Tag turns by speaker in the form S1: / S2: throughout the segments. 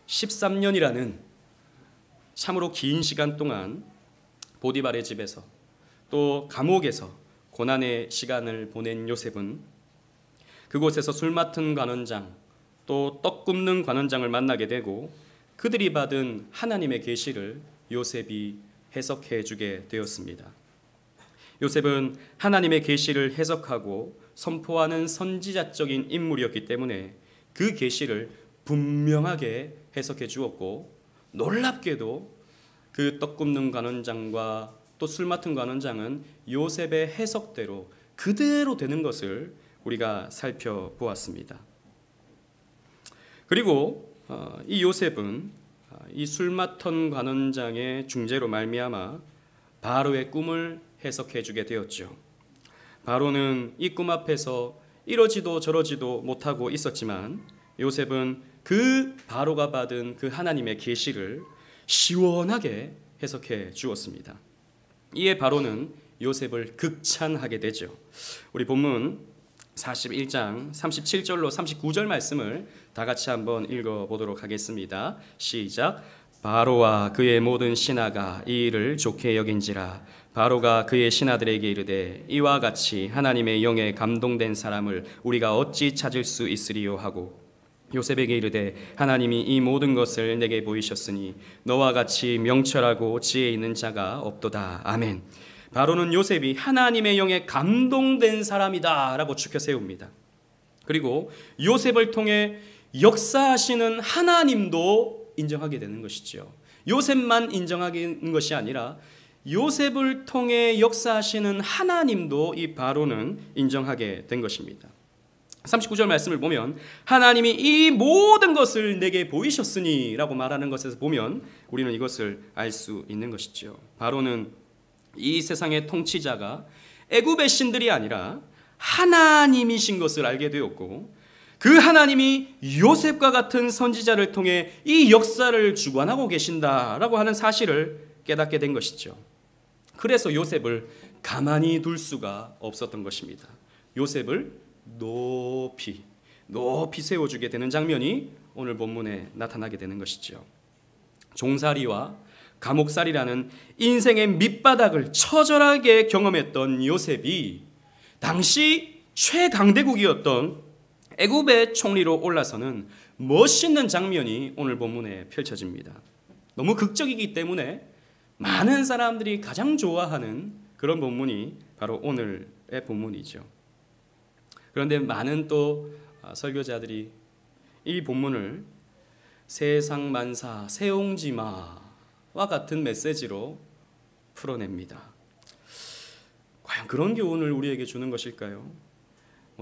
S1: 13년이라는 참으로 긴 시간 동안 보디발의 집에서 또 감옥에서 고난의 시간을 보낸 요셉은 그곳에서 술 맡은 관원장 또 떡 굽는 관원장을 만나게 되고 그들이 받은 하나님의 계시를 요셉이 해석해 주게 되었습니다. 요셉은 하나님의 계시를 해석하고 선포하는 선지자적인 인물이었기 때문에 그 계시를 분명하게 해석해 주었고, 놀랍게도 그 떡 굽는 관원장과 또 술 맡은 관원장은 요셉의 해석대로 그대로 되는 것을 우리가 살펴보았습니다. 그리고 이 요셉은 이 술 맡은 관원장의 중재로 말미암아 바로의 꿈을 해석해 주게 되었죠. 바로는 이 꿈 앞에서 이러지도 저러지도 못하고 있었지만 요셉은 그 바로가 받은 그 하나님의 계시를 시원하게 해석해 주었습니다. 이에 바로는 요셉을 극찬하게 되죠. 우리 본문 41장 37절로 39절 말씀을 다 같이 한번 읽어보도록 하겠습니다. 시작. 바로와 그의 모든 신하가 이 일을 좋게 여긴지라. 바로가 그의 신하들에게 이르되 이와 같이 하나님의 영에 감동된 사람을 우리가 어찌 찾을 수 있으리요 하고 요셉에게 이르되 하나님이 이 모든 것을 내게 보이셨으니 너와 같이 명철하고 지혜 있는 자가 없도다. 아멘. 바로는 요셉이 하나님의 영에 감동된 사람이다 라고 추켜 세웁니다. 그리고 요셉을 통해 역사하시는 하나님도 인정하게 되는 것이죠. 요셉만 인정하는 것이 아니라 요셉을 통해 역사하시는 하나님도 이 바로는 인정하게 된 것입니다. 39절 말씀을 보면 하나님이 이 모든 것을 내게 보이셨으니 라고 말하는 것에서 보면 우리는 이것을 알 수 있는 것이죠. 바로는 이 세상의 통치자가 애굽의 신들이 아니라 하나님이신 것을 알게 되었고, 그 하나님이 요셉과 같은 선지자를 통해 이 역사를 주관하고 계신다라고 하는 사실을 깨닫게 된 것이죠. 그래서 요셉을 가만히 둘 수가 없었던 것입니다. 요셉을 높이 세워주게 되는 장면이 오늘 본문에 나타나게 되는 것이죠. 종살이와 감옥살이라는 인생의 밑바닥을 처절하게 경험했던 요셉이 당시 최강대국이었던 애굽의 총리로 올라서는 멋있는 장면이 오늘 본문에 펼쳐집니다. 너무 극적이기 때문에 많은 사람들이 가장 좋아하는 그런 본문이 바로 오늘의 본문이죠. 그런데 많은 또 설교자들이 이 본문을 세상만사 세옹지마와 같은 메시지로 풀어냅니다. 과연 그런 교훈을 우리에게 주는 것일까요?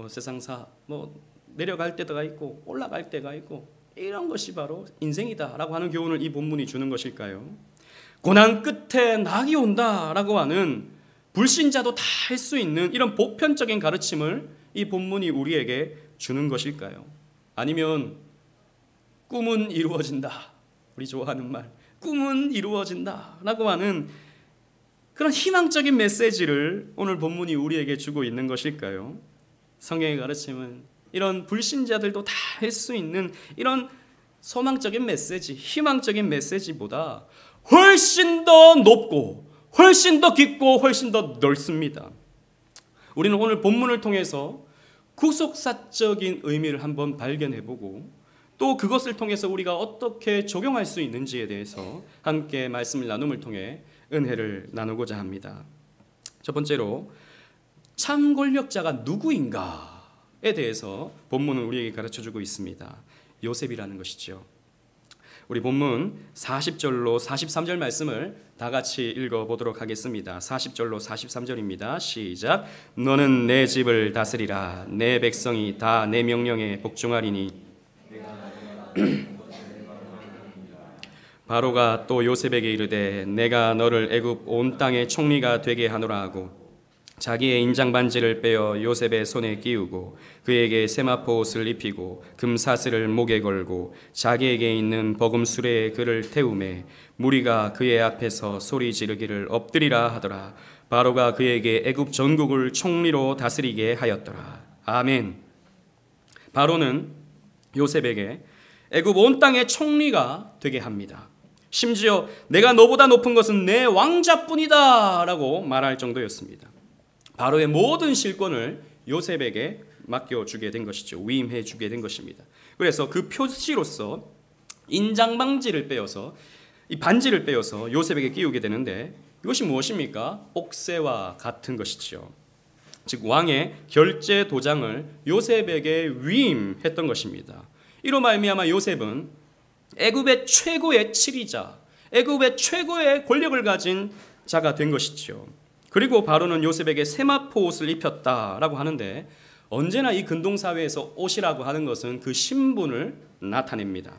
S1: 세상사 내려갈 때가 있고 올라갈 때가 있고 이런 것이 바로 인생이다라고 하는 교훈을 이 본문이 주는 것일까요? 고난 끝에 낙이 온다라고 하는 불신자도 다 할 수 있는 이런 보편적인 가르침을 이 본문이 우리에게 주는 것일까요? 아니면 꿈은 이루어진다, 우리 좋아하는 말, 꿈은 이루어진다 라고 하는 그런 희망적인 메시지를 오늘 본문이 우리에게 주고 있는 것일까요? 성경의 가르침은 이런 불신자들도 다 할 수 있는 이런 소망적인 메시지, 희망적인 메시지보다 훨씬 더 높고 훨씬 더 깊고 훨씬 더 넓습니다. 우리는 오늘 본문을 통해서 구속사적인 의미를 한번 발견해보고 또 그것을 통해서 우리가 어떻게 적용할 수 있는지에 대해서 함께 말씀을 나눔을 통해 은혜를 나누고자 합니다. 첫 번째로 참 권력자가 누구인가에 대해서 본문은 우리에게 가르쳐주고 있습니다. 요셉이라는 것이죠. 우리 본문 40절로 43절 말씀을 다 같이 읽어보도록 하겠습니다. 40절로 43절입니다. 시작. 너는 내 집을 다스리라. 내 백성이 다 내 명령에 복종하리니. 바로가 또 요셉에게 이르되 내가 너를 애굽 온 땅의 총리가 되게 하노라 하고 자기의 인장 반지를 빼어 요셉의 손에 끼우고 그에게 세마포 옷을 입히고 금사슬을 목에 걸고 자기에게 있는 버금 수레에 그를 태우매 무리가 그의 앞에서 소리 지르기를 엎드리라 하더라. 바로가 그에게 애굽 전국을 총리로 다스리게 하였더라. 아멘. 바로는 요셉에게 애굽 온 땅의 총리가 되게 합니다. 심지어 내가 너보다 높은 것은 내 왕자뿐이다 라고 말할 정도였습니다. 바로의 모든 실권을 요셉에게 맡겨주게 된 것이죠. 위임해 주게 된 것입니다. 그래서 그 표시로서 인장방지를 빼어서 이 반지를 빼어서 요셉에게 끼우게 되는데 이것이 무엇입니까? 옥새와 같은 것이죠. 즉 왕의 결제 도장을 요셉에게 위임했던 것입니다. 이로 말미암아 요셉은 애굽의 최고의 치리자, 애굽의 최고의 권력을 가진 자가 된 것이죠. 그리고 바로는 요셉에게 세마포 옷을 입혔다라고 하는데 언제나 이 근동사회에서 옷이라고 하는 것은 그 신분을 나타냅니다.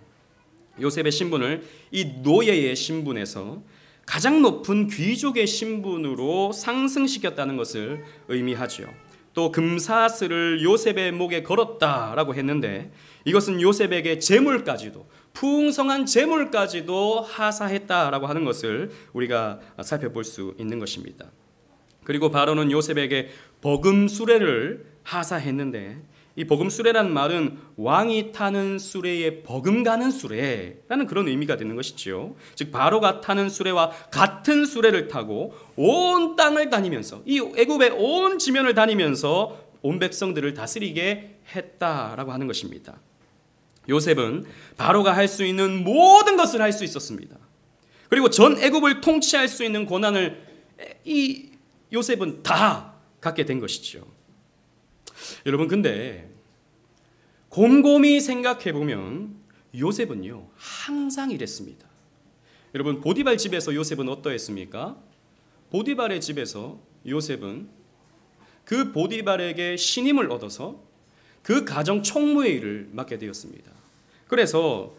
S1: 요셉의 신분을 이 노예의 신분에서 가장 높은 귀족의 신분으로 상승시켰다는 것을 의미하죠. 또 금사슬을 요셉의 목에 걸었다라고 했는데 이것은 요셉에게 재물까지도, 풍성한 재물까지도 하사했다라고 하는 것을 우리가 살펴볼 수 있는 것입니다. 그리고 바로는 요셉에게 버금 수레를 하사했는데 이 버금 수레라는 말은 왕이 타는 수레에 버금가는 수레라는 그런 의미가 되는 것이죠. 즉 바로가 타는 수레와 같은 수레를 타고 온 땅을 다니면서 이 애굽의 온 지면을 다니면서 온 백성들을 다스리게 했다라고 하는 것입니다. 요셉은 바로가 할 수 있는 모든 것을 할 수 있었습니다. 그리고 전 애굽을 통치할 수 있는 권한을 이 요셉은 다 갖게 된 것이죠. 여러분 근데 곰곰이 생각해 보면 요셉은요 항상 이랬습니다. 여러분 보디발 집에서 요셉은 어떠했습니까? 보디발의 집에서 요셉은 그 보디발에게 신임을 얻어서 그 가정 총무의 일을 맡게 되었습니다. 그래서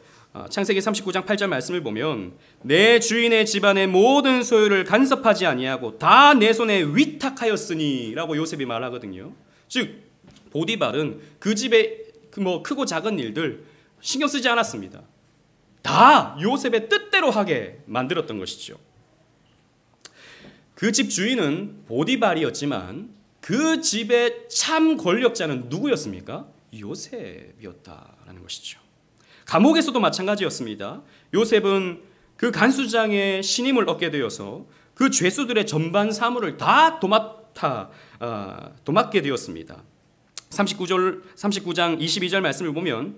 S1: 창세기 39장 8절 말씀을 보면 내 주인의 집안의 모든 소유를 간섭하지 아니하고 다 내 손에 위탁하였으니 라고 요셉이 말하거든요. 즉 보디발은 그 집의 크고 작은 일들 신경 쓰지 않았습니다. 다 요셉의 뜻대로 하게 만들었던 것이죠. 그 집 주인은 보디발이었지만 그 집의 참 권력자는 누구였습니까? 요셉이었다라는 것이죠. 감옥에서도 마찬가지였습니다. 요셉은 그 간수장의 신임을 얻게 되어서 그 죄수들의 전반 사물을 다 도맡게 되었습니다. 39장 22절 말씀을 보면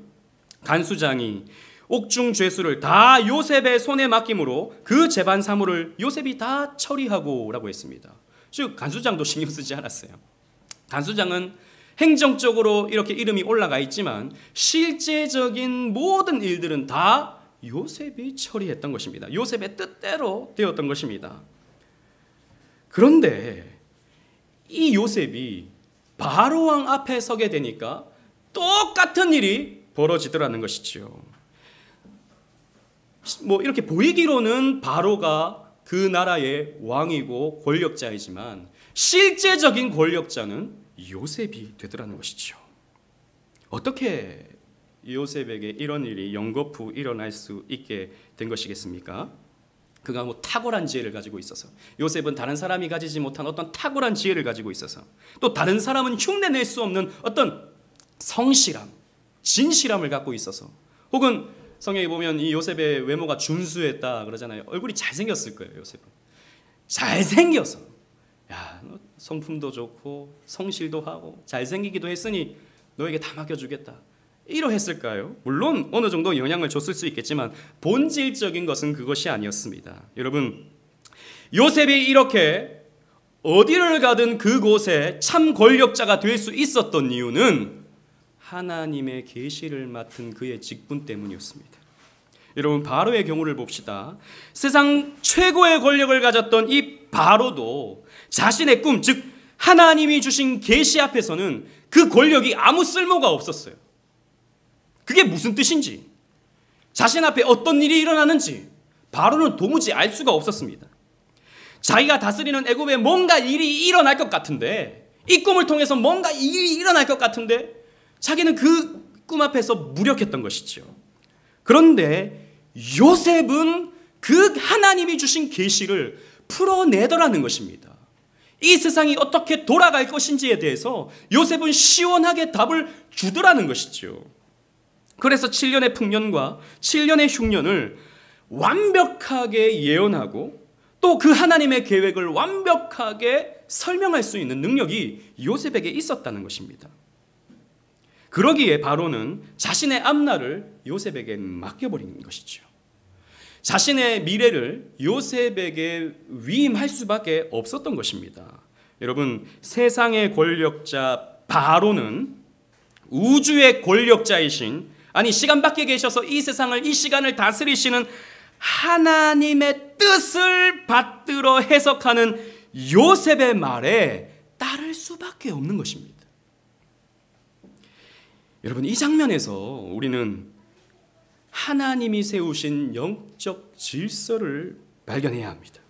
S1: 간수장이 옥중 죄수를 다 요셉의 손에 맡김으로 그 재반 사물을 요셉이 다 처리하고 라고 했습니다. 즉 간수장도 신경 쓰지 않았어요. 간수장은 행정적으로 이렇게 이름이 올라가 있지만 실제적인 모든 일들은 다 요셉이 처리했던 것입니다. 요셉의 뜻대로 되었던 것입니다. 그런데 이 요셉이 바로왕 앞에 서게 되니까 똑같은 일이 벌어지더라는 것이죠. 이렇게 보이기로는 바로가 그 나라의 왕이고 권력자이지만 실제적인 권력자는 요셉이 되더라는 것이죠. 어떻게 요셉에게 이런 일이 연거푸 일어날 수 있게 된 것이겠습니까? 그가 탁월한 지혜를 가지고 있어서, 요셉은 다른 사람이 가지지 못한 어떤 탁월한 지혜를 가지고 있어서, 또 다른 사람은 흉내낼 수 없는 어떤 성실함, 진실함을 갖고 있어서, 혹은 성경에 보면 이 요셉의 외모가 준수했다 그러잖아요. 얼굴이 잘생겼을 거예요. 요셉은 잘생겨서 성품도 좋고 성실도 하고 잘생기기도 했으니 너에게 다 맡겨주겠다 이러했을까요? 물론 어느 정도 영향을 줬을 수 있겠지만 본질적인 것은 그것이 아니었습니다. 여러분, 요셉이 이렇게 어디를 가든 그곳에 참 권력자가 될 수 있었던 이유는 하나님의 계시를 맡은 그의 직분 때문이었습니다. 여러분, 바로의 경우를 봅시다. 세상 최고의 권력을 가졌던 이 바로도 자신의 꿈, 즉 하나님이 주신 계시 앞에서는 그 권력이 아무 쓸모가 없었어요. 그게 무슨 뜻인지, 자신 앞에 어떤 일이 일어나는지 바로는 도무지 알 수가 없었습니다. 자기가 다스리는 애굽에 뭔가 일이 일어날 것 같은데, 이 꿈을 통해서 뭔가 일이 일어날 것 같은데 자기는 그 꿈 앞에서 무력했던 것이죠. 그런데 요셉은 그 하나님이 주신 계시를 풀어내더라는 것입니다. 이 세상이 어떻게 돌아갈 것인지에 대해서 요셉은 시원하게 답을 주더라는 것이죠. 그래서 7년의 풍년과 7년의 흉년을 완벽하게 예언하고 또 그 하나님의 계획을 완벽하게 설명할 수 있는 능력이 요셉에게 있었다는 것입니다. 그러기에 바로는 자신의 앞날을 요셉에게 맡겨버린 것이죠. 자신의 미래를 요셉에게 위임할 수밖에 없었던 것입니다. 여러분, 세상의 권력자 바로는 우주의 권력자이신, 아니 시간 밖에 계셔서 이 세상을, 이 시간을 다스리시는 하나님의 뜻을 받들어 해석하는 요셉의 말에 따를 수밖에 없는 것입니다. 여러분, 이 장면에서 우리는 하나님이 세우신 영적 질서를 발견해야 합니다.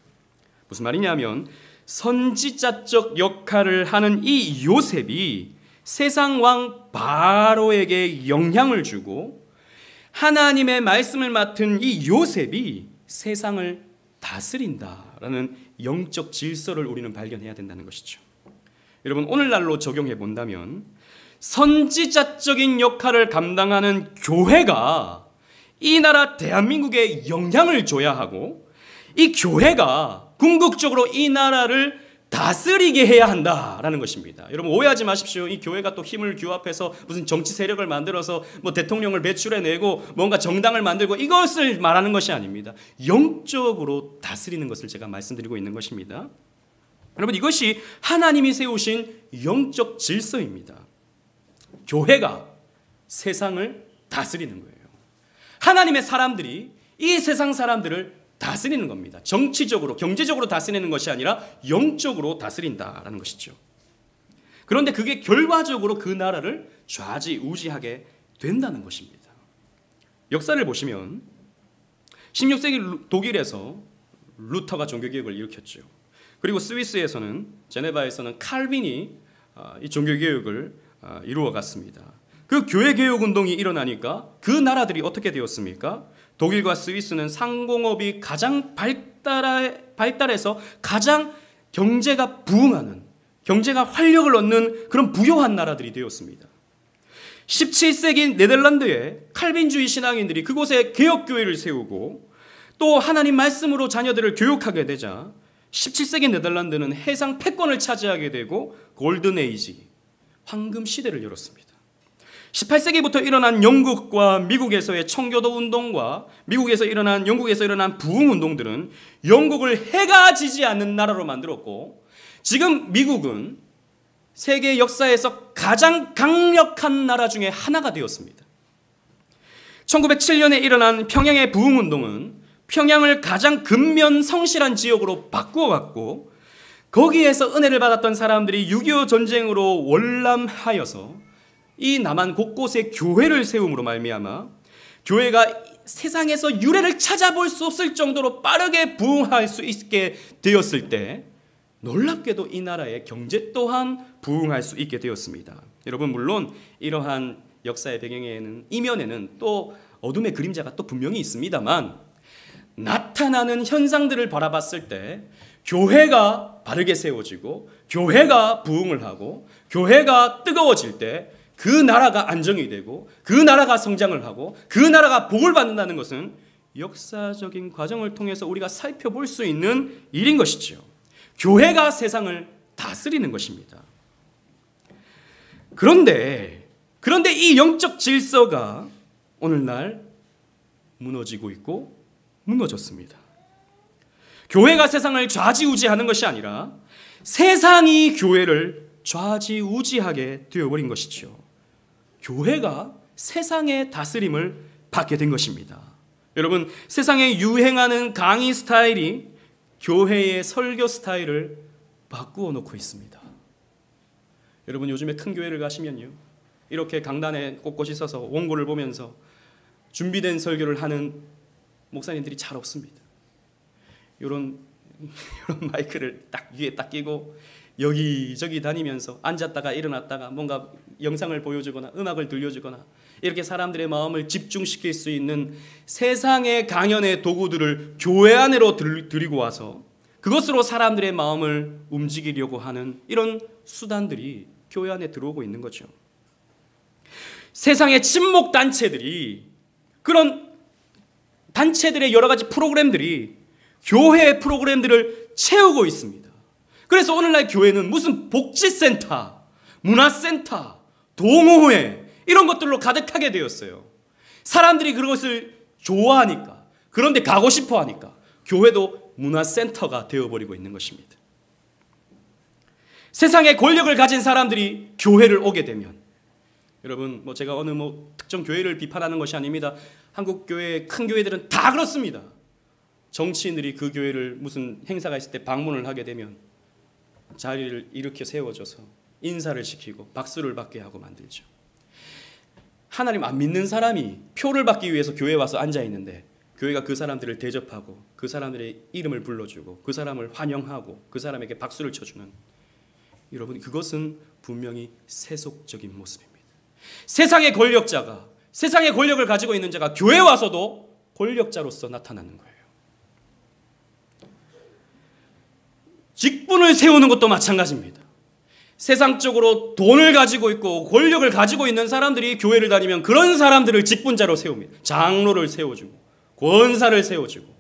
S1: 무슨 말이냐면 선지자적 역할을 하는 이 요셉이 세상 왕 바로에게 영향을 주고 하나님의 말씀을 맡은 이 요셉이 세상을 다스린다라는 영적 질서를 우리는 발견해야 된다는 것이죠. 여러분, 오늘날로 적용해 본다면 선지자적인 역할을 감당하는 교회가 이 나라 대한민국에 영향을 줘야 하고 이 교회가 궁극적으로 이 나라를 다스리게 해야 한다라는 것입니다. 여러분, 오해하지 마십시오. 이 교회가 또 힘을 규합해서 무슨 정치 세력을 만들어서 뭐 대통령을 배출해내고 뭔가 정당을 만들고 이것을 말하는 것이 아닙니다. 영적으로 다스리는 것을 제가 말씀드리고 있는 것입니다. 여러분, 이것이 하나님이 세우신 영적 질서입니다. 교회가 세상을 다스리는 거예요. 하나님의 사람들이 이 세상 사람들을 다스리는 겁니다. 정치적으로, 경제적으로 다스리는 것이 아니라 영적으로 다스린다라는 것이죠. 그런데 그게 결과적으로 그 나라를 좌지우지하게 된다는 것입니다. 역사를 보시면 16세기 독일에서 루터가 종교개혁을 일으켰죠. 그리고 스위스에서는, 제네바에서는 칼빈이 이 종교개혁을 이루어갔습니다. 그 교회개혁운동이 일어나니까 그 나라들이 어떻게 되었습니까? 독일과 스위스는 상공업이 가장 발달해서 가장 경제가 부흥하는, 경제가 활력을 얻는 그런 부유한 나라들이 되었습니다. 17세기 네덜란드에 칼빈주의 신앙인들이 그곳에 개혁교회를 세우고 또 하나님 말씀으로 자녀들을 교육하게 되자 17세기 네덜란드는 해상 패권을 차지하게 되고 골든에이지, 황금 시대를 열었습니다. 18세기부터 일어난 영국과 미국에서의 청교도 운동과 영국에서 일어난 부흥 운동들은 영국을 해가 지지 않는 나라로 만들었고, 지금 미국은 세계 역사에서 가장 강력한 나라 중에 하나가 되었습니다. 1907년에 일어난 평양의 부흥 운동은 평양을 가장 근면 성실한 지역으로 바꾸어갔고, 거기에서 은혜를 받았던 사람들이 6.25 전쟁으로 월남하여서 이 남한 곳곳에 교회를 세움으로 말미암아 교회가 세상에서 유래를 찾아볼 수 없을 정도로 빠르게 부흥할 수 있게 되었을 때 놀랍게도 이 나라의 경제 또한 부흥할 수 있게 되었습니다. 여러분, 물론 이러한 역사의 배경에는, 이면에는 또 어둠의 그림자가 또 분명히 있습니다만, 나타나는 현상들을 바라봤을 때 교회가 바르게 세워지고 교회가 부흥을 하고 교회가 뜨거워질 때 그 나라가 안정이 되고 그 나라가 성장을 하고 그 나라가 복을 받는다는 것은 역사적인 과정을 통해서 우리가 살펴볼 수 있는 일인 것이죠. 교회가 세상을 다스리는 것입니다. 그런데 이 영적 질서가 오늘날 무너지고 있고 무너졌습니다. 교회가 세상을 좌지우지하는 것이 아니라 세상이 교회를 좌지우지하게 되어버린 것이죠. 교회가 세상의 다스림을 받게 된 것입니다. 여러분, 세상에 유행하는 강의 스타일이 교회의 설교 스타일을 바꾸어 놓고 있습니다. 여러분, 요즘에 큰 교회를 가시면요, 이렇게 강단에 꼿꼿이 서서 원고를 보면서 준비된 설교를 하는 목사님들이 잘 없습니다. 이런 마이크를 딱 위에 딱 끼고 여기저기 다니면서 앉았다가 일어났다가 뭔가 영상을 보여주거나 음악을 들려주거나 이렇게 사람들의 마음을 집중시킬 수 있는 세상의 강연의 도구들을 교회 안으로 들이고 와서 그것으로 사람들의 마음을 움직이려고 하는 이런 수단들이 교회 안에 들어오고 있는 거죠. 세상의 친목 단체들이, 그런 단체들의 여러 가지 프로그램들이 교회의 프로그램들을 채우고 있습니다. 그래서 오늘날 교회는 무슨 복지센터, 문화센터, 동호회 이런 것들로 가득하게 되었어요. 사람들이 그것을 좋아하니까, 그런데 가고 싶어 하니까 교회도 문화센터가 되어버리고 있는 것입니다. 세상의 권력을 가진 사람들이 교회를 오게 되면, 여러분 제가 어느 특정 교회를 비판하는 것이 아닙니다. 한국 교회, 큰 교회들은 다 그렇습니다. 정치인들이 그 교회를 무슨 행사가 있을 때 방문을 하게 되면 자리를 일으켜 세워줘서 인사를 시키고 박수를 받게 하고 만들죠. 하나님 안 믿는 사람이 표를 받기 위해서 교회에 와서 앉아 있는데 교회가 그 사람들을 대접하고 그 사람들의 이름을 불러주고 그 사람을 환영하고 그 사람에게 박수를 쳐주는, 여러분 그것은 분명히 세속적인 모습입니다. 세상의 권력자가, 세상의 권력을 가지고 있는 자가 교회에 와서도 권력자로서 나타나는 거예요. 직분을 세우는 것도 마찬가지입니다. 세상적으로 돈을 가지고 있고 권력을 가지고 있는 사람들이 교회를 다니면 그런 사람들을 직분자로 세웁니다. 장로를 세워주고 권사를 세워주고,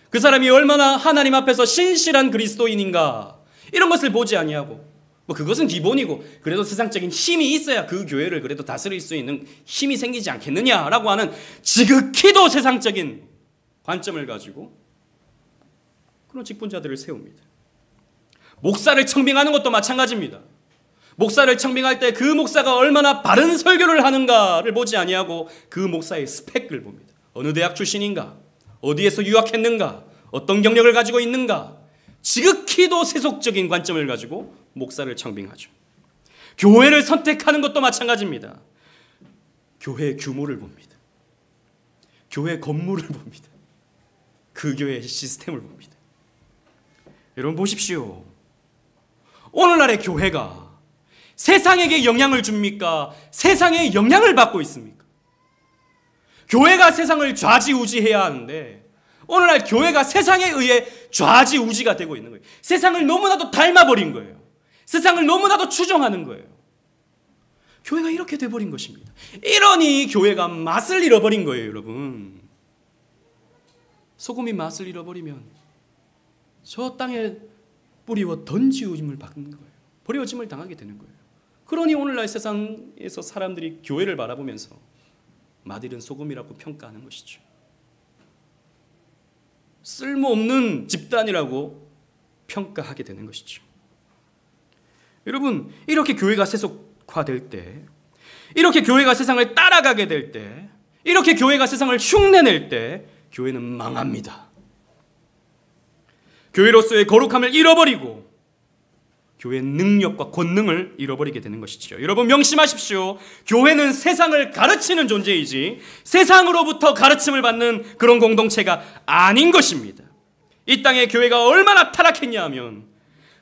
S1: 그 사람이 얼마나 하나님 앞에서 신실한 그리스도인인가 이런 것을 보지 아니하고, 그것은 기본이고 그래도 세상적인 힘이 있어야 그 교회를 그래도 다스릴 수 있는 힘이 생기지 않겠느냐라고 하는 지극히도 세상적인 관점을 가지고 그런 직분자들을 세웁니다. 목사를 청빙하는 것도 마찬가지입니다. 목사를 청빙할 때 그 목사가 얼마나 바른 설교를 하는가를 보지 아니하고 그 목사의 스펙을 봅니다. 어느 대학 출신인가, 어디에서 유학했는가, 어떤 경력을 가지고 있는가, 지극히도 세속적인 관점을 가지고 목사를 청빙하죠. 교회를 선택하는 것도 마찬가지입니다. 교회의 규모를 봅니다. 교회 건물을 봅니다. 그 교회의 시스템을 봅니다. 여러분 보십시오. 오늘날의 교회가 세상에게 영향을 줍니까? 세상에 영향을 받고 있습니까? 교회가 세상을 좌지우지해야 하는데 오늘날 교회가 세상에 의해 좌지우지가 되고 있는 거예요. 세상을 너무나도 닮아버린 거예요. 세상을 너무나도 추종하는 거예요. 교회가 이렇게 돼버린 것입니다. 이러니 교회가 맛을 잃어버린 거예요, 여러분. 소금이 맛을 잃어버리면 저 땅에 뿌리워 던지움을 받는 거예요. 버려짐을 당하게 되는 거예요. 그러니 오늘날 세상에서 사람들이 교회를 바라보면서 맛있는 소금이라고 평가하는 것이죠. 쓸모없는 집단이라고 평가하게 되는 것이죠. 여러분, 이렇게 교회가 세속화될 때, 이렇게 교회가 세상을 따라가게 될 때, 이렇게 교회가 세상을 흉내낼 때 교회는 망합니다. 교회로서의 거룩함을 잃어버리고 교회의 능력과 권능을 잃어버리게 되는 것이죠. 여러분 명심하십시오. 교회는 세상을 가르치는 존재이지 세상으로부터 가르침을 받는 그런 공동체가 아닌 것입니다. 이 땅에 교회가 얼마나 타락했냐 하면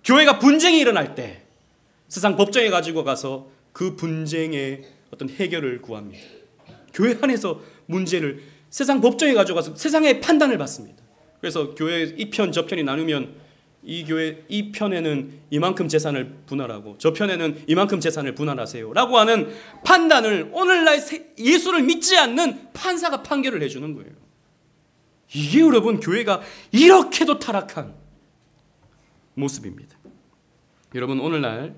S1: 교회가 분쟁이 일어날 때 세상 법정에 가지고 가서 그 분쟁의 어떤 해결을 구합니다. 교회 안에서 문제를 세상 법정에 가져가서 세상의 판단을 받습니다. 그래서 교회 이 편 저편이 나누면 이 교회 이 편에는 이만큼 재산을 분할하고 저 편에는 이만큼 재산을 분할하세요 라고 하는 판단을 오늘날 예수를 믿지 않는 판사가 판결을 해주는 거예요. 이게 여러분 교회가 이렇게도 타락한 모습입니다. 여러분 오늘날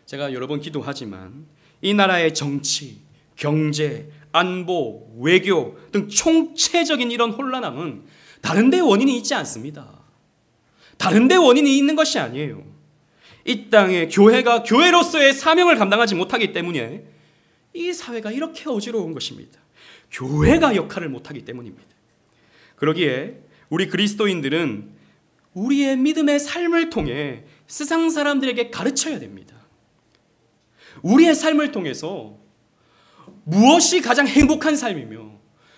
S1: 제가 여러 번 기도하지만 이 나라의 정치, 경제, 안보, 외교 등 총체적인 이런 혼란함은 다른 데 원인이 있지 않습니다. 다른 데 원인이 있는 것이 아니에요. 이 땅에 교회가 교회로서의 사명을 감당하지 못하기 때문에 이 사회가 이렇게 어지러운 것입니다. 교회가 역할을 못하기 때문입니다. 그러기에 우리 그리스도인들은 우리의 믿음의 삶을 통해 세상 사람들에게 가르쳐야 됩니다. 우리의 삶을 통해서 무엇이 가장 행복한 삶이며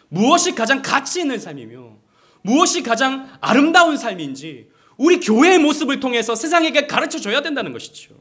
S1: 무엇이 가장 가치 있는 삶이며 무엇이 가장 아름다운 삶인지 우리 교회의 모습을 통해서 세상에게 가르쳐줘야 된다는 것이죠.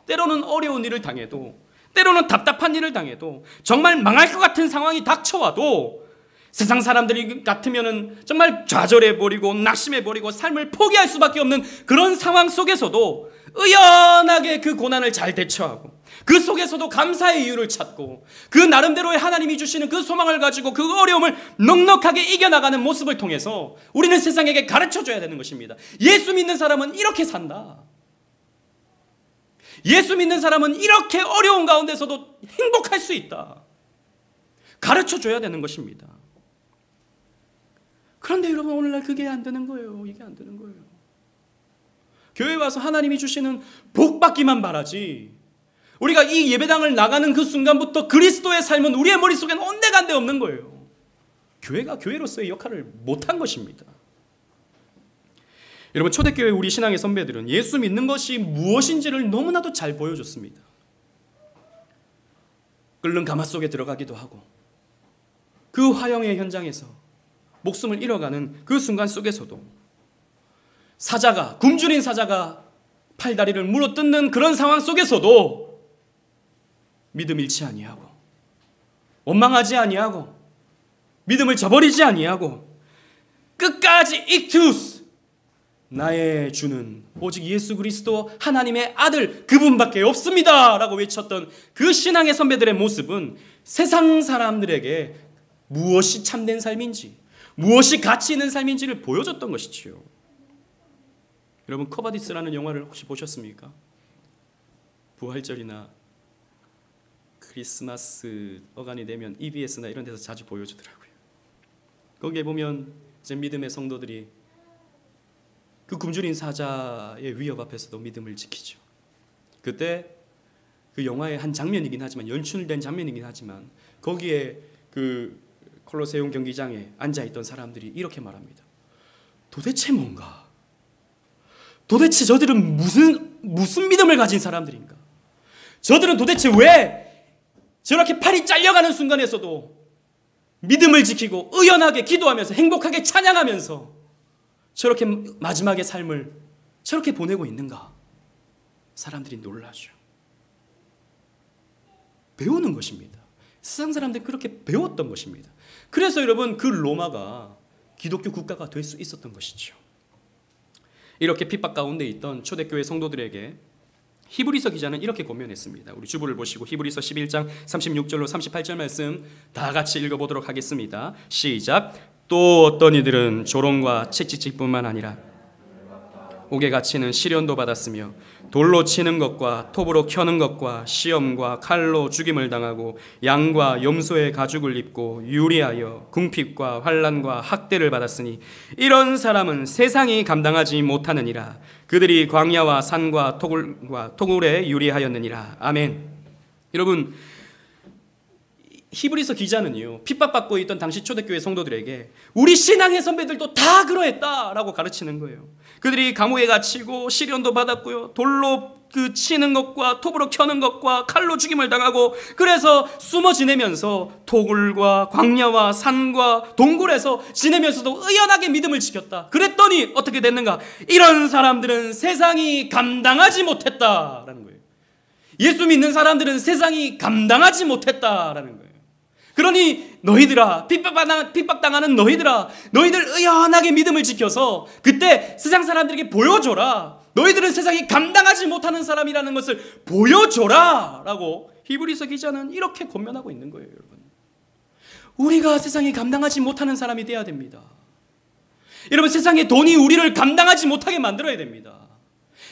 S1: 때로는 어려운 일을 당해도 때로는 답답한 일을 당해도 정말 망할 것 같은 상황이 닥쳐와도 세상 사람들이 같으면 정말 좌절해버리고 낙심해버리고 삶을 포기할 수밖에 없는 그런 상황 속에서도 의연하게 그 고난을 잘 대처하고 그 속에서도 감사의 이유를 찾고 그 나름대로의 하나님이 주시는 그 소망을 가지고 그 어려움을 넉넉하게 이겨나가는 모습을 통해서 우리는 세상에게 가르쳐줘야 되는 것입니다. 예수 믿는 사람은 이렇게 산다. 예수 믿는 사람은 이렇게 어려운 가운데서도 행복할 수 있다. 가르쳐줘야 되는 것입니다. 그런데 여러분, 오늘날 그게 안 되는 거예요. 이게 안 되는 거예요. 교회 와서 하나님이 주시는 복 받기만 바라지, 우리가 이 예배당을 나가는 그 순간부터 그리스도의 삶은 우리의 머릿속엔 온데간데 없는 거예요. 교회가 교회로서의 역할을 못한 것입니다. 여러분, 초대교회 우리 신앙의 선배들은 예수 믿는 것이 무엇인지를 너무나도 잘 보여줬습니다. 끓는 가마 속에 들어가기도 하고 그 화형의 현장에서 목숨을 잃어가는 그 순간 속에서도 사자가, 굶주린 사자가 팔다리를 물어뜯는 그런 상황 속에서도 믿음 잃지 아니하고 원망하지 아니하고 믿음을 저버리지 아니하고 끝까지 익투스, 나의 주는 오직 예수 그리스도 하나님의 아들 그분밖에 없습니다 라고 외쳤던 그 신앙의 선배들의 모습은 세상 사람들에게 무엇이 참된 삶인지, 무엇이 가치 있는 삶인지를 보여줬던 것이지요. 여러분, 커바디스라는 영화를 혹시 보셨습니까? 부활절이나 크리스마스 어간이 되면 EBS나 이런 데서 자주 보여주더라고요. 거기에 보면 이제 믿음의 성도들이 그 굶주린 사자의 위협 앞에서도 믿음을 지키죠. 그때 그 영화의 한 장면이긴 하지만, 연출된 장면이긴 하지만, 거기에 그 콜로세움 경기장에 앉아있던 사람들이 이렇게 말합니다. 도대체 뭔가? 도대체 저들은 무슨 믿음을 가진 사람들인가? 저들은 도대체 왜 저렇게 팔이 잘려가는 순간에서도 믿음을 지키고 의연하게 기도하면서 행복하게 찬양하면서 저렇게 마지막의 삶을 저렇게 보내고 있는가? 사람들이 놀라죠. 배우는 것입니다. 세상 사람들이 그렇게 배웠던 것입니다. 그래서 여러분, 그 로마가 기독교 국가가 될 수 있었던 것이죠. 이렇게 핍박 가운데 있던 초대교회 성도들에게 히브리서 기자는 이렇게 권면했습니다. 우리 주보를 보시고 히브리서 11장 36절로 38절 말씀 다 같이 읽어보도록 하겠습니다. 시작. 또 어떤 이들은 조롱과 채찍질뿐만 아니라 옥에 갇히는 시련도 받았으며 돌로 치는 것과 톱으로 켜는 것과 시험과 칼로 죽임을 당하고 양과 염소의 가죽을 입고 유리하여 궁핍과 환난과 학대를 받았으니 이런 사람은 세상이 감당하지 못하느니라. 그들이 광야와 산과 토굴에 유리하였느니라. 아멘. 여러분, 히브리서 기자는요, 핍박받고 있던 당시 초대교회 성도들에게 우리 신앙의 선배들도 다 그러했다라고 가르치는 거예요. 그들이 감옥에 갇히고 시련도 받았고요, 돌로 그 치는 것과 톱으로 켜는 것과 칼로 죽임을 당하고, 그래서 숨어 지내면서 토굴과 광야와 산과 동굴에서 지내면서도 의연하게 믿음을 지켰다. 그랬더니 어떻게 됐는가? 이런 사람들은 세상이 감당하지 못했다라는 거예요. 예수 믿는 사람들은 세상이 감당하지 못했다라는 거예요. 그러니 너희들아, 핍박당하는 너희들아, 너희들 의연하게 믿음을 지켜서 그때 세상 사람들에게 보여줘라. 너희들은 세상이 감당하지 못하는 사람이라는 것을 보여줘라 라고 히브리서 기자는 이렇게 권면하고 있는 거예요. 여러분, 우리가 세상이 감당하지 못하는 사람이 돼야 됩니다. 여러분, 세상의 돈이 우리를 감당하지 못하게 만들어야 됩니다.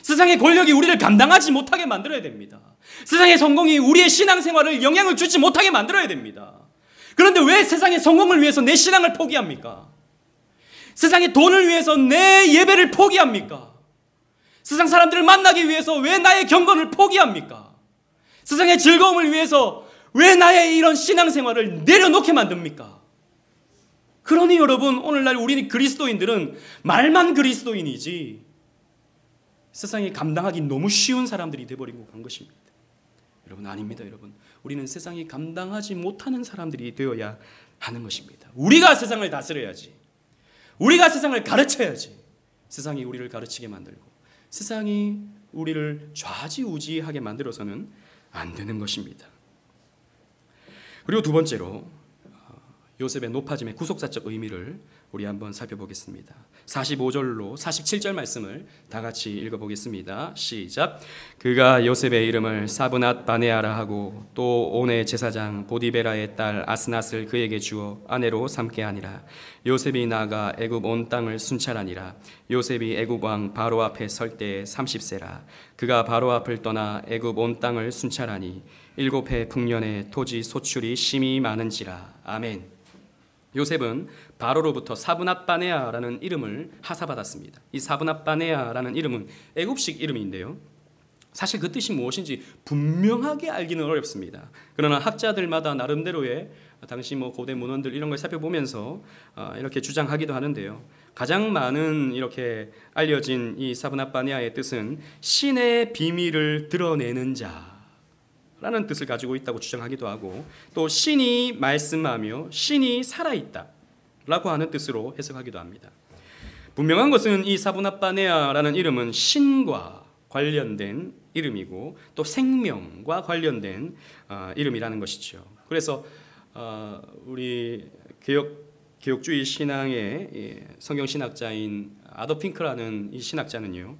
S1: 세상의 권력이 우리를 감당하지 못하게 만들어야 됩니다. 세상의 성공이 우리의 신앙생활을 영향을 주지 못하게 만들어야 됩니다. 그런데 왜 세상의 성공을 위해서 내 신앙을 포기합니까? 세상의 돈을 위해서 내 예배를 포기합니까? 세상 사람들을 만나기 위해서 왜 나의 경건을 포기합니까? 세상의 즐거움을 위해서 왜 나의 이런 신앙생활을 내려놓게 만듭니까? 그러니 여러분, 오늘날 우리 그리스도인들은 말만 그리스도인이지 세상이 감당하기 너무 쉬운 사람들이 되어버리고 간 것입니다. 여러분, 아닙니다. 여러분, 우리는 세상이 감당하지 못하는 사람들이 되어야 하는 것입니다. 우리가 세상을 다스려야지, 우리가 세상을 가르쳐야지 세상이 우리를 가르치게 만들고 세상이 우리를 좌지우지하게 만들어서는 안 되는 것입니다. 그리고 두 번째로 요셉의 높아짐의 구속사적 의미를 우리 한번 살펴보겠습니다. 45절로 47절 말씀을 다 같이 읽어보겠습니다. 시작. 그가 요셉의 이름을 사브낫 바네아라 하고 또 온의 제사장 보디베라의 딸 아스낫을 그에게 주어 아내로 삼게 하니라. 요셉이 나가 애굽 온 땅을 순찰하니라. 요셉이 애굽 왕 바로 앞에 설 때에 30세라. 그가 바로 앞을 떠나 애굽 온 땅을 순찰하니 7해 풍년에 토지 소출이 심히 많은지라. 아멘. 요셉은 바로로부터 사브낫 바네아라는 이름을 하사받았습니다. 이 사브낫 바네아라는 이름은 애굽식 이름인데요, 사실 그 뜻이 무엇인지 분명하게 알기는 어렵습니다. 그러나 학자들마다 나름대로의 당시 고대 문헌들 이런 걸 살펴보면서 이렇게 주장하기도 하는데요, 가장 많은 이렇게 알려진 이 사브낫 바네아의 뜻은 신의 비밀을 드러내는 자 라는 뜻을 가지고 있다고 주장하기도 하고, 또 신이 말씀하며 신이 살아있다 라고 하는 뜻으로 해석하기도 합니다. 분명한 것은 이 사브낫 바네아라는 이름은 신과 관련된 이름이고 또 생명과 관련된 이름이라는 것이죠. 그래서 우리 개혁주의 신앙의 성경신학자인 아도 핑크라는 이 신학자는요,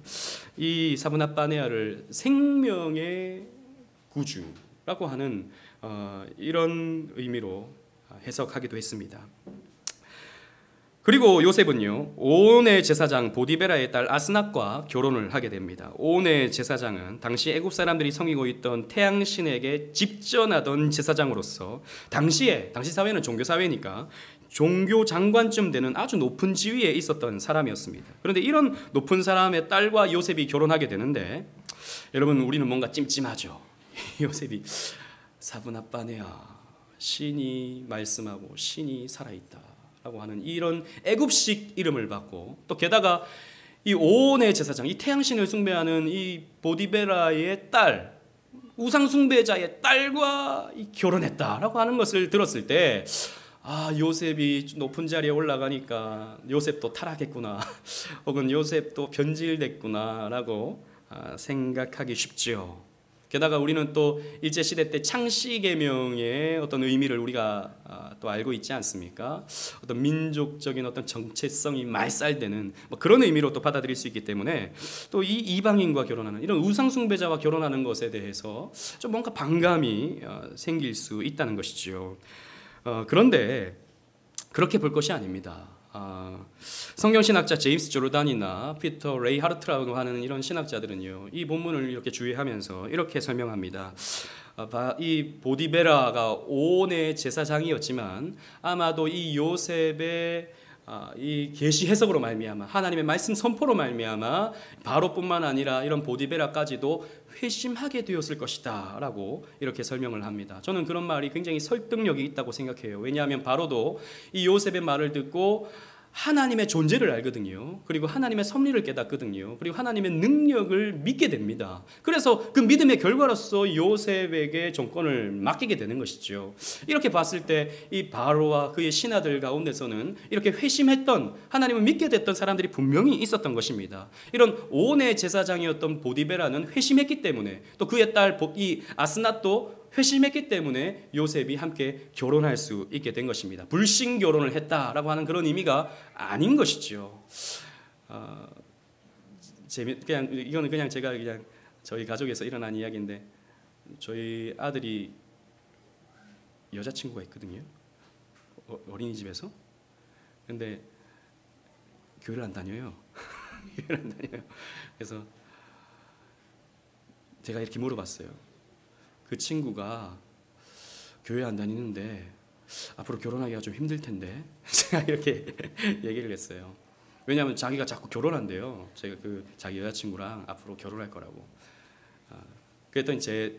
S1: 이 사브낫 바네아를 생명의 구주라고 하는 이런 의미로 해석하기도 했습니다. 그리고 요셉은요, 온의 제사장 보디베라의 딸 아스낫과 결혼을 하게 됩니다. 온의 제사장은 당시 애굽 사람들이 섬기고 있던 태양신에게 집전하던 제사장으로서 당시 사회는 종교 사회니까 종교 장관쯤 되는 아주 높은 지위에 있었던 사람이었습니다. 그런데 이런 높은 사람의 딸과 요셉이 결혼하게 되는데, 여러분, 우리는 뭔가 찜찜하죠. 요셉이 사브낫 바네아, 신이 말씀하고 신이 살아있다라고 하는 이런 애굽식 이름을 받고, 또 게다가 이 온의 제사장, 이 태양신을 숭배하는 이 보디베라의 딸, 우상 숭배자의 딸과 결혼했다라고 하는 것을 들었을 때, 요셉이 높은 자리에 올라가니까 요셉도 타락했구나, 혹은 요셉도 변질됐구나라고 생각하기 쉽죠. 게다가 우리는 또 일제시대 때 창씨개명의 어떤 의미를 우리가 또 알고 있지 않습니까? 어떤 민족적인 어떤 정체성이 말살되는 그런 의미로 또 받아들일 수 있기 때문에, 또 이 이방인과 결혼하는, 이런 우상숭배자와 결혼하는 것에 대해서 좀 뭔가 반감이 생길 수 있다는 것이죠. 그런데 그렇게 볼 것이 아닙니다. 성경신학자 제임스 조르단이나 피터 레이 하르트라고 하는 이런 신학자들은요, 이 본문을 이렇게 주의하면서 이렇게 설명합니다. 이 보디베라가 온의 제사장이었지만 아마도 이 요셉의 이 계시 해석으로 말미암아, 하나님의 말씀 선포로 말미암아 바로뿐만 아니라 이런 보디베라까지도 회심하게 되었을 것이다 라고 이렇게 설명을 합니다. 저는 그런 말이 굉장히 설득력이 있다고 생각해요. 왜냐하면 바로도 이 요셉의 말을 듣고 하나님의 존재를 알거든요. 그리고 하나님의 섭리를 깨닫거든요. 그리고 하나님의 능력을 믿게 됩니다. 그래서 그 믿음의 결과로서 요셉에게 정권을 맡기게 되는 것이죠. 이렇게 봤을 때 이 바로와 그의 신하들 가운데서는 이렇게 회심했던, 하나님을 믿게 됐던 사람들이 분명히 있었던 것입니다. 이런 온의 제사장이었던 보디베라는 회심했기 때문에, 또 그의 딸 이 아스낫도 회심했기 때문에 요셉이 함께 결혼할 수 있게 된 것입니다. 불신 결혼을 했다라고 하는 그런 의미가 아닌 것이죠. 이거는 그냥 제가 저희 가족에서 일어난 이야기인데, 저희 아들이 여자친구가 있거든요. 어린이집에서. 근데 교회를 안 다녀요. 교회를 안 다녀요. 그래서 제가 이렇게 물어봤어요. 그 친구가 교회 안 다니는데 앞으로 결혼하기가 좀 힘들 텐데, 제가 이렇게 얘기를 했어요. 왜냐하면 자기가 자꾸 결혼한대요. 제가 그 자기 여자친구랑 앞으로 결혼할 거라고. 그랬더니 제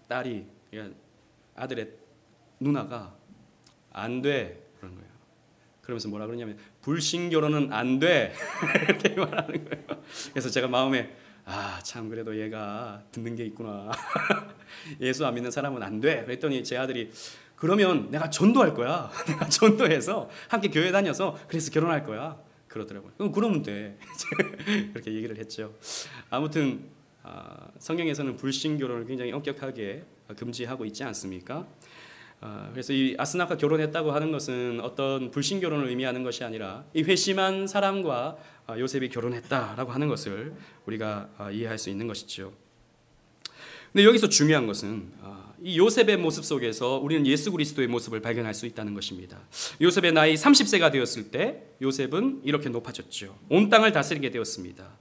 S1: 딸이, 그러니까 아들의 누나가 안 돼 그런 거예요. 그러면서 뭐라 그러냐면 불신 결혼은 안 돼 이렇게 말하는 거예요. 그래서 제가 마음에 참 그래도 얘가 듣는 게 있구나. 예수 안 믿는 사람은 안 돼. 그랬더니 제 아들이 그러면 내가 전도할 거야. 내가 전도해서 함께 교회 다녀서 그래서 결혼할 거야. 그러더라고요. 그러면 돼. 그렇게 얘기를 했죠. 아무튼 성경에서는 불신 결혼을 굉장히 엄격하게 금지하고 있지 않습니까? 그래서 이 아스나가 결혼했다고 하는 것은 어떤 불신 결혼을 의미하는 것이 아니라 이 회심한 사람과 요셉이 결혼했다라고 하는 것을 우리가 이해할 수 있는 것이죠. 근데 여기서 중요한 것은 이 요셉의 모습 속에서 우리는 예수 그리스도의 모습을 발견할 수 있다는 것입니다. 요셉의 나이 30세가 되었을 때 요셉은 이렇게 높아졌죠. 온 땅을 다스리게 되었습니다.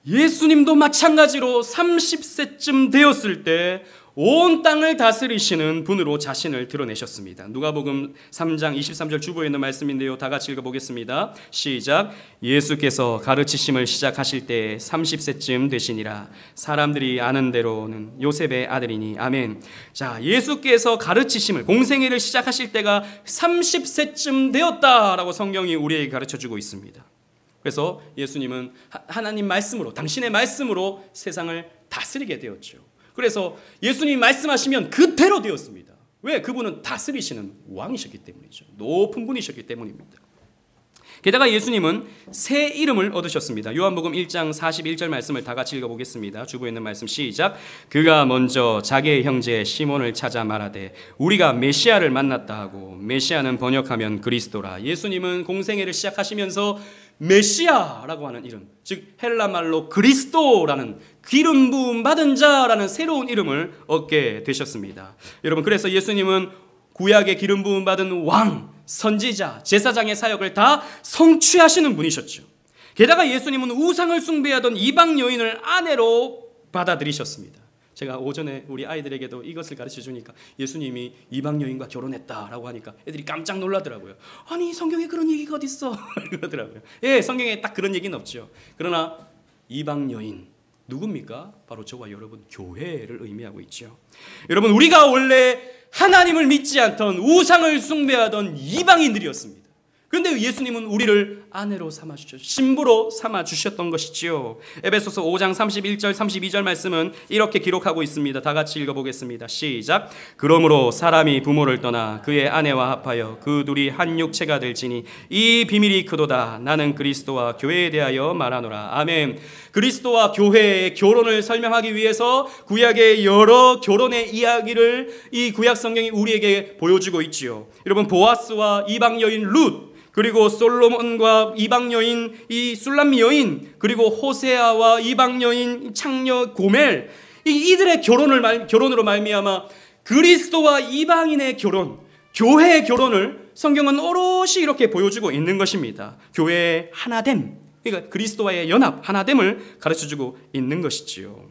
S1: 예수님도 마찬가지로 30세쯤 되었을 때 온 땅을 다스리시는 분으로 자신을 드러내셨습니다. 누가복음 3장 23절 주보에 있는 말씀인데요. 다 같이 읽어보겠습니다. 시작. 예수께서 가르치심을 시작하실 때 30세쯤 되시니라. 사람들이 아는 대로는 요셉의 아들이니. 아멘. 자, 예수께서 가르치심을, 공생애를 시작하실 때가 30세쯤 되었다라고 성경이 우리에게 가르쳐주고 있습니다. 그래서 예수님은 하나님 말씀으로, 당신의 말씀으로 세상을 다스리게 되었죠. 그래서 예수님이 말씀하시면 그대로 되었습니다. 왜? 그분은 다스리시는 왕이셨기 때문이죠. 높은 분이셨기 때문입니다. 게다가 예수님은 새 이름을 얻으셨습니다. 요한복음 1장 41절 말씀을 다 같이 읽어보겠습니다. 주부에 있는 말씀 시작. 그가 먼저 자기의 형제 시몬을 찾아 말하되 우리가 메시아를 만났다 하고, 메시아는 번역하면 그리스도라. 예수님은 공생애를 시작하시면서 메시아라고 하는 이름, 즉 헬라말로 그리스도라는 기름 부음 받은 자라는 새로운 이름을 얻게 되셨습니다. 여러분, 그래서 예수님은 구약의 기름 부음 받은 왕, 선지자, 제사장의 사역을 다 성취하시는 분이셨죠. 게다가 예수님은 우상을 숭배하던 이방 여인을 아내로 받아들이셨습니다. 제가 오전에 우리 아이들에게도 이것을 가르쳐 주니까 예수님이 이방 여인과 결혼했다라고 하니까 애들이 깜짝 놀라더라고요. 아니, 성경에 그런 얘기가 어디 있어? 그러더라고요. 예, 성경에 딱 그런 얘기는 없죠. 그러나 이방 여인 누굽니까? 바로 저와 여러분 교회를 의미하고 있죠. 여러분, 우리가 원래 하나님을 믿지 않던, 우상을 숭배하던 이방인들이었습니다. 그런데 예수님은 우리를 아내로 삼아주셨죠. 신부로 삼아주셨던 것이지요. 에베소서 5장 31절 32절 말씀은 이렇게 기록하고 있습니다. 다 같이 읽어보겠습니다. 시작. 그러므로 사람이 부모를 떠나 그의 아내와 합하여 그 둘이 한 육체가 될지니 이 비밀이 크도다. 나는 그리스도와 교회에 대하여 말하노라. 아멘. 그리스도와 교회의 결혼을 설명하기 위해서 구약의 여러 결혼의 이야기를 이 구약 성경이 우리에게 보여주고 있지요. 여러분, 보아스와 이방 여인 룻, 그리고 솔로몬과 이방 여인 이 술람미 여인, 그리고 호세아와 이방 여인 창녀 고멜, 이들의 결혼으로 말미암아 그리스도와 이방인의 결혼, 교회의 결혼을 성경은 오롯이 이렇게 보여주고 있는 것입니다. 교회의 하나됨, 그러니까 그리스도와의 연합, 하나됨을 가르쳐주고 있는 것이지요.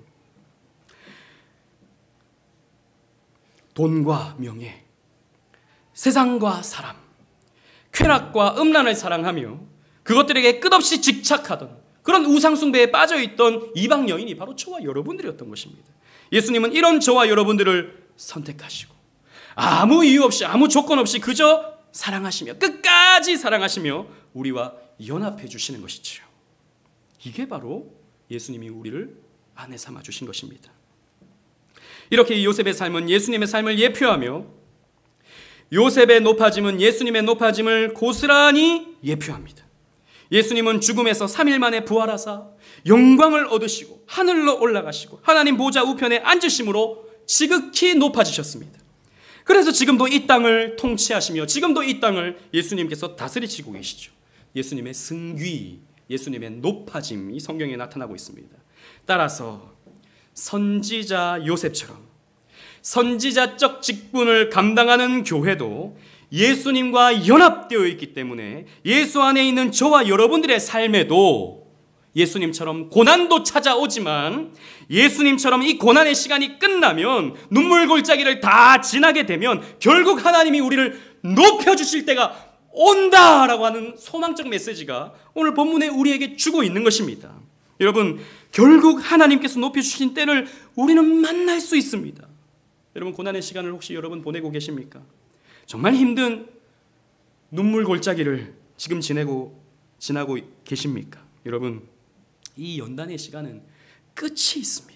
S1: 돈과 명예, 세상과 사람, 쾌락과 음란을 사랑하며 그것들에게 끝없이 집착하던 그런 우상숭배에 빠져있던 이방 여인이 바로 저와 여러분들이었던 것입니다. 예수님은 이런 저와 여러분들을 선택하시고 아무 이유 없이, 아무 조건 없이 그저 사랑하시며, 끝까지 사랑하시며 우리와 연합해 주시는 것이지요. 이게 바로 예수님이 우리를 아내 삼아 주신 것입니다. 이렇게 요셉의 삶은 예수님의 삶을 예표하며 요셉의 높아짐은 예수님의 높아짐을 고스란히 예표합니다. 예수님은 죽음에서 3일 만에 부활하사 영광을 얻으시고 하늘로 올라가시고 하나님 보좌 우편에 앉으심으로 지극히 높아지셨습니다. 그래서 지금도 이 땅을 통치하시며 지금도 이 땅을 예수님께서 다스리시고 계시죠. 예수님의 승귀, 예수님의 높아짐이 성경에 나타나고 있습니다. 따라서 선지자 요셉처럼 선지자적 직분을 감당하는 교회도 예수님과 연합되어 있기 때문에 예수 안에 있는 저와 여러분들의 삶에도 예수님처럼 고난도 찾아오지만 예수님처럼 이 고난의 시간이 끝나면 눈물 골짜기를 다 지나게 되면 결국 하나님이 우리를 높여주실 때가 온다라고 하는 소망적 메시지가 오늘 본문에 우리에게 주고 있는 것입니다. 여러분, 결국 하나님께서 높여주신 때를 우리는 만날 수 있습니다. 여러분, 고난의 시간을 혹시 여러분 보내고 계십니까? 정말 힘든 눈물 골짜기를 지금 지나고 계십니까? 여러분, 이 연단의 시간은 끝이 있습니다.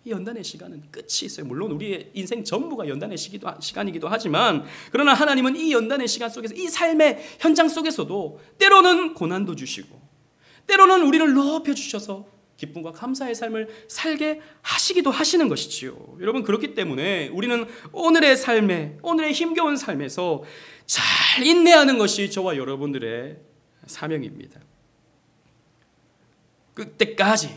S1: 이 연단의 시간은 끝이 있어요. 물론 우리의 인생 전부가 연단의 시간이기도 하지만, 그러나 하나님은 이 연단의 시간 속에서, 이 삶의 현장 속에서도 때로는 고난도 주시고 때로는 우리를 높여주셔서 기쁨과 감사의 삶을 살게 하시기도 하시는 것이지요. 여러분, 그렇기 때문에 우리는 오늘의 삶에, 오늘의 힘겨운 삶에서 잘 인내하는 것이 저와 여러분들의 사명입니다. 그때까지,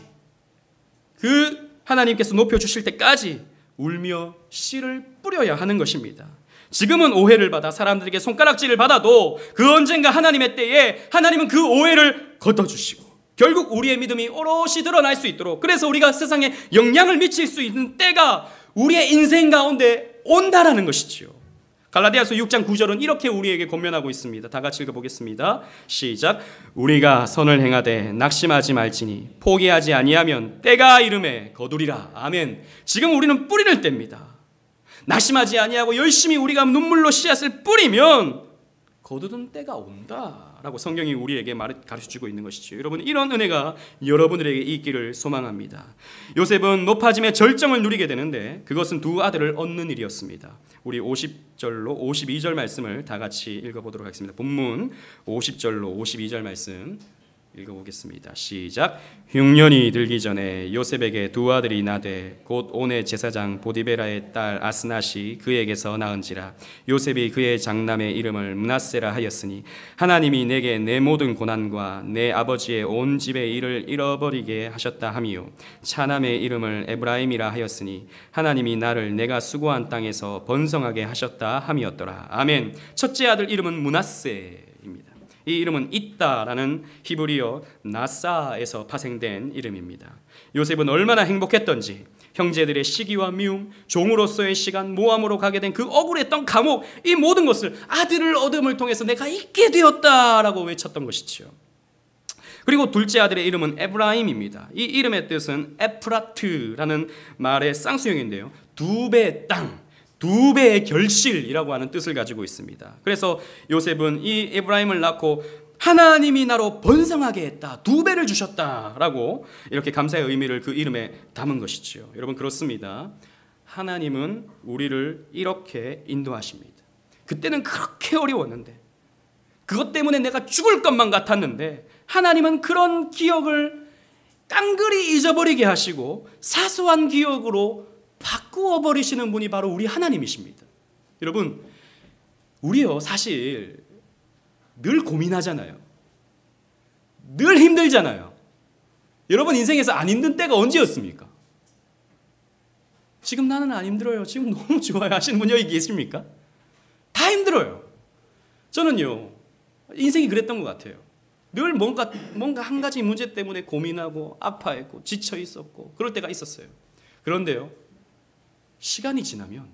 S1: 그 하나님께서 높여주실 때까지 울며 씨를 뿌려야 하는 것입니다. 지금은 오해를 받아 사람들에게 손가락질을 받아도 그 언젠가 하나님의 때에 하나님은 그 오해를 걷어주시고 결국 우리의 믿음이 오롯이 드러날 수 있도록, 그래서 우리가 세상에 영향을 미칠 수 있는 때가 우리의 인생 가운데 온다라는 것이지요. 갈라디아서 6장 9절은 이렇게 우리에게 권면하고 있습니다. 다 같이 읽어보겠습니다. 시작. 우리가 선을 행하되 낙심하지 말지니 포기하지 아니하면 때가 이름에 거두리라. 아멘. 지금 우리는 뿌리를 뗍니다. 낙심하지 아니하고 열심히 우리가 눈물로 씨앗을 뿌리면 거두는 때가 온다라고 성경이 우리에게 가르쳐주고 있는 것이죠. 여러분, 이런 은혜가 여러분들에게 있기를 소망합니다. 요셉은 높아짐의 절정을 누리게 되는데 그것은 두 아들을 얻는 일이었습니다. 우리 50절로 52절 말씀을 다 같이 읽어보도록 하겠습니다. 본문 50절로 52절 말씀 읽어보겠습니다. 시작. 흉년이 들기 전에 요셉에게 두 아들이 나되 곧 온의 제사장 보디베라의 딸 아스낫이 그에게서 낳은지라. 요셉이 그의 장남의 이름을 므낫세라 하였으니 하나님이 내게 내 모든 고난과 내 아버지의 온 집의 일을 잃어버리게 하셨다 함이요 차남의 이름을 에브라임이라 하였으니 하나님이 나를 내가 수고한 땅에서 번성하게 하셨다 함이었더라. 아멘. 첫째 아들 이름은 므낫세입니다. 이 이름은 있다라는 히브리어 나사에서 파생된 이름입니다. 요셉은 얼마나 행복했던지 형제들의 시기와 미움, 종으로서의 시간, 모함으로 가게 된 그 억울했던 감옥, 이 모든 것을 아들을 얻음을 통해서 내가 잊게 되었다라고 외쳤던 것이지요. 그리고 둘째 아들의 이름은 에브라임입니다. 이 이름의 뜻은 에프라트라는 말의 쌍수형인데요, 두 배의 땅, 두 배의 결실이라고 하는 뜻을 가지고 있습니다. 그래서 요셉은 이 에브라임을 낳고 하나님이 나로 번성하게 했다, 두 배를 주셨다라고 이렇게 감사의 의미를 그 이름에 담은 것이지요. 여러분, 그렇습니다. 하나님은 우리를 이렇게 인도하십니다. 그때는 그렇게 어려웠는데, 그것 때문에 내가 죽을 것만 같았는데 하나님은 그런 기억을 깡그리 잊어버리게 하시고 사소한 기억으로 바꾸어 버리시는 분이 바로 우리 하나님이십니다. 여러분, 우리요 사실 늘 고민하잖아요. 늘 힘들잖아요. 여러분 인생에서 안 힘든 때가 언제였습니까? 지금 나는 안 힘들어요, 지금 너무 좋아요 하시는 분 여기 계십니까? 다 힘들어요. 저는요 인생이 그랬던 것 같아요. 늘 뭔가 한 가지 문제 때문에 고민하고 아파했고 지쳐 있었고 그럴 때가 있었어요. 그런데요, 시간이 지나면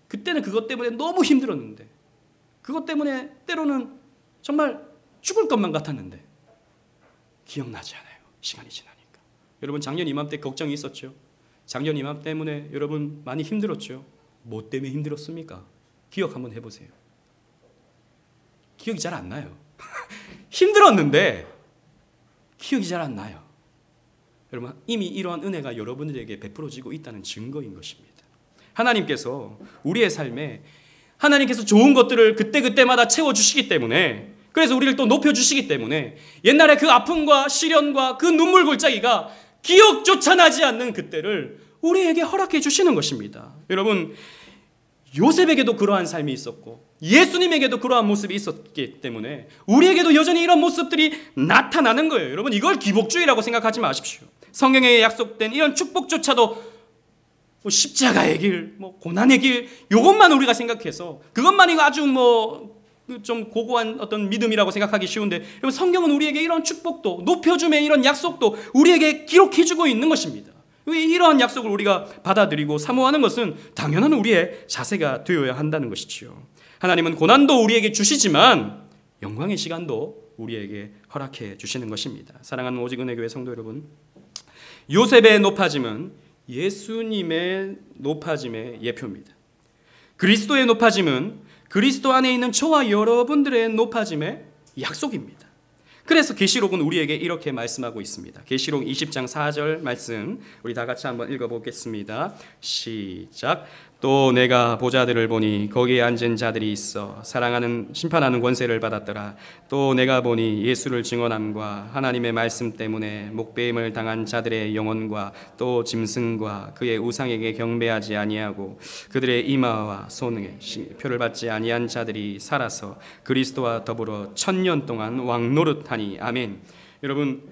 S1: 그때는 그것 때문에 너무 힘들었는데, 그것 때문에 때로는 정말 죽을 것만 같았는데 기억나지 않아요, 시간이 지나니까. 여러분, 작년 이맘때 걱정이 있었죠? 작년 이맘 때문에 여러분 많이 힘들었죠? 뭐 때문에 힘들었습니까? 기억 한번 해보세요. 기억이 잘 안 나요. 힘들었는데 기억이 잘 안 나요. 여러분, 이미 이러한 은혜가 여러분들에게 베풀어지고 있다는 증거인 것입니다. 하나님께서 우리의 삶에 하나님께서 좋은 것들을 그때그때마다 채워주시기 때문에, 그래서 우리를 또 높여주시기 때문에 옛날에 그 아픔과 시련과 그 눈물 골짜기가 기억조차 나지 않는 그때를 우리에게 허락해 주시는 것입니다. 여러분, 요셉에게도 그러한 삶이 있었고 예수님에게도 그러한 모습이 있었기 때문에 우리에게도 여전히 이런 모습들이 나타나는 거예요. 여러분, 이걸 기복주의라고 생각하지 마십시오. 성경에 약속된 이런 축복조차도 십자가의 길, 고난의 길, 이것만 우리가 생각해서 그것만이 아주 좀 고고한 어떤 믿음이라고 생각하기 쉬운데, 여러분, 성경은 우리에게 이런 축복도, 높여줌의 이런 약속도 우리에게 기록해주고 있는 것입니다. 이러한 약속을 우리가 받아들이고 사모하는 것은 당연한 우리의 자세가 되어야 한다는 것이지요. 하나님은 고난도 우리에게 주시지만 영광의 시간도 우리에게 허락해 주시는 것입니다. 사랑하는 오직 은혜교회 성도 여러분, 요셉의 높아짐은 예수님의 높아짐의 예표입니다. 그리스도의 높아짐은 그리스도 안에 있는 저와 여러분들의 높아짐의 약속입니다. 그래서 계시록은 우리에게 이렇게 말씀하고 있습니다. 계시록 20장 4절 말씀 우리 다 같이 한번 읽어보겠습니다. 시작. 또 내가 보좌들을 보니 거기에 앉은 자들이 있어 사랑하는 심판하는 권세를 받았더라. 또 내가 보니 예수를 증언함과 하나님의 말씀 때문에 목배임을 당한 자들의 영혼과 또 짐승과 그의 우상에게 경배하지 아니하고 그들의 이마와 손에 표를 받지 아니한 자들이 살아서 그리스도와 더불어 1000년 동안 왕노릇하니. 아멘. 여러분,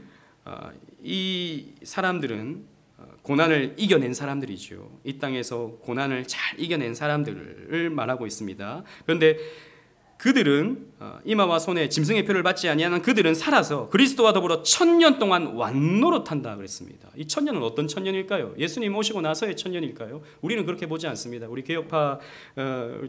S1: 이 사람들은 고난을 이겨낸 사람들이죠. 이 땅에서 고난을 잘 이겨낸 사람들을 말하고 있습니다. 그런데 그들은 이마와 손에 짐승의 표를 받지 아니하는 그들은 살아서 그리스도와 더불어 1000년 동안 왕노릇한다 그랬습니다. 이 1000년은 어떤 1000년일까요? 예수님 오시고 나서의 1000년일까요? 우리는 그렇게 보지 않습니다. 우리 개혁파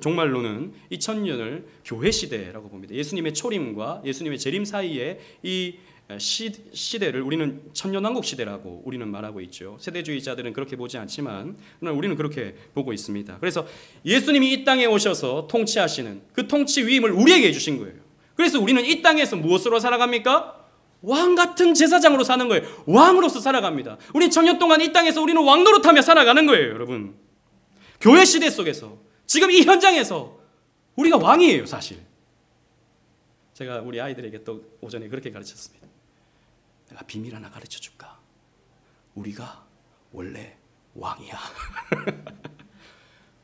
S1: 종말론은 이 1000년을 교회 시대라고 봅니다. 예수님의 초림과 예수님의 재림 사이에 이 시대를 우리는 천년왕국 시대라고 우리는 말하고 있죠. 세대주의자들은 그렇게 보지 않지만 우리는 그렇게 보고 있습니다. 그래서 예수님이 이 땅에 오셔서 통치하시는 그 통치 위임을 우리에게 주신 거예요. 그래서 우리는 이 땅에서 무엇으로 살아갑니까? 왕 같은 제사장으로 사는 거예요. 왕으로서 살아갑니다. 우리 천년 동안 이 땅에서 우리는 왕노릇하며 살아가는 거예요. 여러분, 교회 시대 속에서 지금 이 현장에서 우리가 왕이에요. 사실 제가 우리 아이들에게 또 오전에 그렇게 가르쳤습니다. 내가 비밀 하나 가르쳐 줄까? 우리가 원래 왕이야.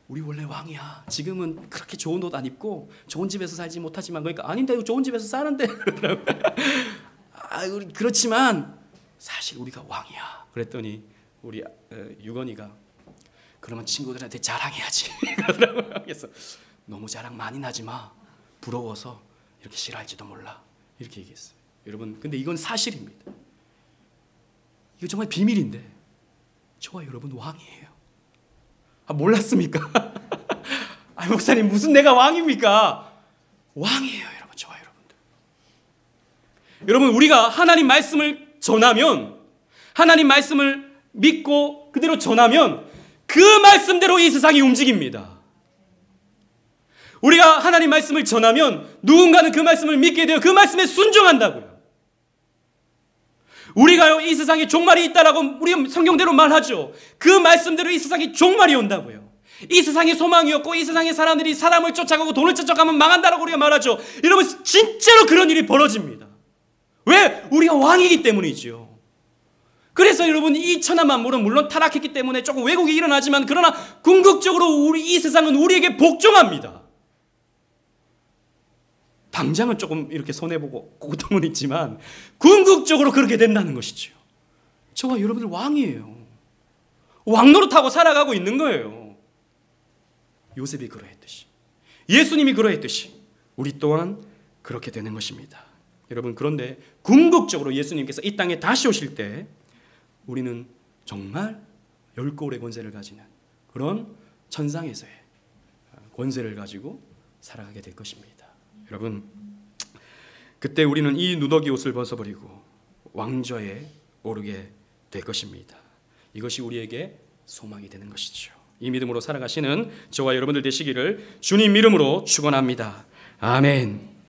S1: 우리 원래 왕이야. 지금은 그렇게 좋은 옷 안 입고 좋은 집에서 살지 못하지만, 그러니까 아닌데 좋은 집에서 사는데 그렇지만 사실 우리가 왕이야. 그랬더니 우리 유건이가 그러면 친구들한테 자랑해야지. 그래서 너무 자랑 많이 나지 마. 부러워서 이렇게 싫어할지도 몰라. 이렇게 얘기했어요. 여러분, 근데 이건 사실입니다. 이거 정말 비밀인데 저와 여러분 왕이에요. 몰랐습니까? 목사님 무슨 내가 왕입니까? 왕이에요, 여러분. 저와 여러분들. 여러분, 우리가 하나님 말씀을 전하면, 하나님 말씀을 믿고 그대로 전하면 그 말씀대로 이 세상이 움직입니다. 우리가 하나님 말씀을 전하면 누군가는 그 말씀을 믿게 되어 그 말씀에 순종한다고요. 우리가 이 세상에 종말이 있다라고 우리 성경대로 말하죠. 그 말씀대로 이 세상에 종말이 온다고요. 이 세상에 소망이 없고 이 세상에 사람들이 사람을 쫓아가고 돈을 쫓아가면 망한다라고 우리가 말하죠. 여러분, 진짜로 그런 일이 벌어집니다. 왜? 우리가 왕이기 때문이죠. 그래서 여러분, 이 천하 만물은 물론 타락했기 때문에 조금 왜곡이 일어나지만, 그러나 궁극적으로 이 세상은 우리에게 복종합니다. 당장은 조금 이렇게 손해보고 고통은 있지만 궁극적으로 그렇게 된다는 것이죠. 저와 여러분들 왕이에요. 왕노릇하고 살아가고 있는 거예요. 요셉이 그러했듯이, 예수님이 그러했듯이 우리 또한 그렇게 되는 것입니다. 여러분, 그런데 궁극적으로 예수님께서 이 땅에 다시 오실 때 우리는 정말 10고울의 권세를 가지는 그런 천상에서의 권세를 가지고 살아가게 될 것입니다. 여러분, 그때 우리는 이 누더기 옷을 벗어버리고 왕좌에 오르게 될 것입니다. 이것이 우리에게 소망이 되는 것이죠. 이 믿음으로 살아가시는 저와 여러분들 되시기를 주님 이름으로 축원합니다. 아멘.